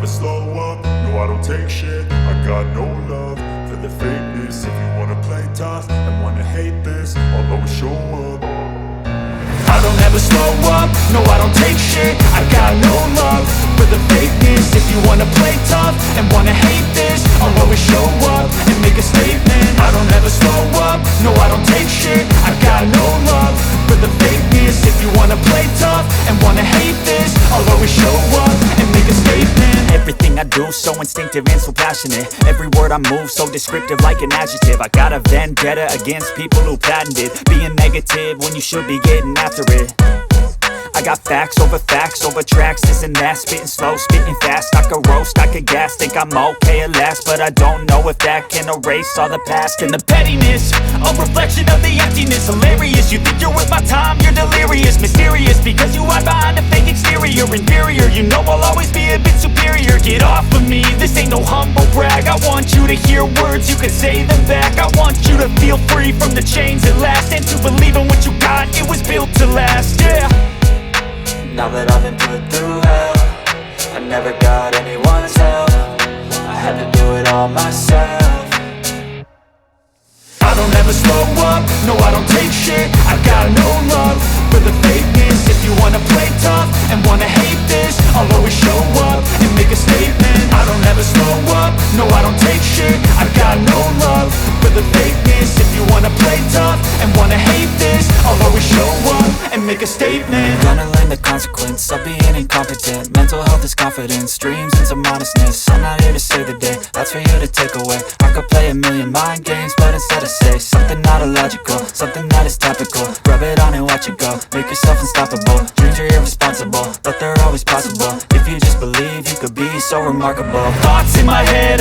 never slow up, no I don't take shit. I got no love for the fakeness. If you wanna play tough and wanna hate this, I'll always show up. I don't ever slow up, no I don't take shit. I got no love for the fakeness. If you wanna play tough and wanna hate this, I'll always show up and make a statement. I don't ever slow up, no I don't take shit. I got no love for the fakeness. If you wanna play tough and wanna hate this, I'll always show up and make a statement. Everything I do so instinctive and so passionate. Every word I move so descriptive like an adjective. I got a vendetta against people who patented being negative when you should be getting after it. I got facts over tracks, this and that. Spitting slow, spitting fast. I could roast, I could gas. Think I'm okay at last, but I don't know if that can erase all the past. And the pettiness, a reflection of the emptiness. Hilarious, you think you're worth my time, you're delirious. Mysterious, because you hide behind a fake exterior. Inferior, you know I'll always be a bit superior. Get off of me, this ain't no humble brag. I want you to hear words, you can say them back. I want you to feel free from the chains at last, and to believe in what you got, it was built to last, yeah. Now that I've been put through hell, I never got anyone's help. I had to do it all myself. I don't ever slow up, no I don't take shit. I got no love for the fakeness. If you wanna play tough and wanna hate this, I'll always show up and make a statement. I don't ever slow up, no I don't take shit. I got no love for the fakeness. If you wanna play tough and wanna hate this, I'll always show up and make a statement. Gonna learn the consequence of being incompetent. Mental health is confidence, dreams and some modestness. I'm not here to save the day, that's for you to take away. I could play a million mind games, but instead I say something not illogical, something that is topical. Rub it on and watch it go, make yourself unstoppable. Dreams are irresponsible, but they're always possible. If you just believe, you could be so remarkable. Thoughts in my head,